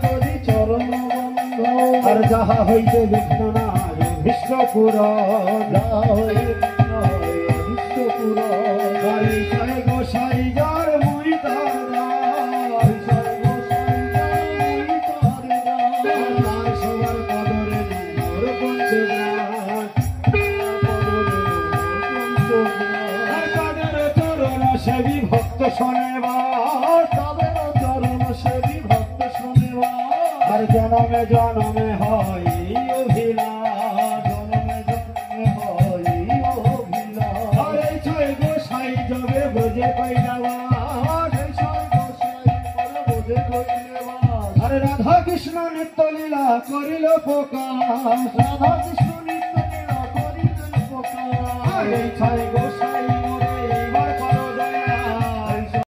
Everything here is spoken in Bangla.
করি চরণ আর যাহা হইতে বিঘ্ন নাই বিশ্বপুর গোসাই যার মুই সবার পদরে চরণ সেবী ভক্ত শোনেবার চরণ সেবী ভক্ত শোনেবার আর জনমে জনমে হয় অভিলাষ জনমে জনমে হয় অভিলাষ আরে ছয় গোসাই যাবে বোঝে কই যাওয়া আরে রাধা কৃষ্ণ নিত্য লীলা করিল প্রকাশ রাধা কৃষ্ণ নিত্য লীলা করিল প্রকাশ আরে ছয় গোসাই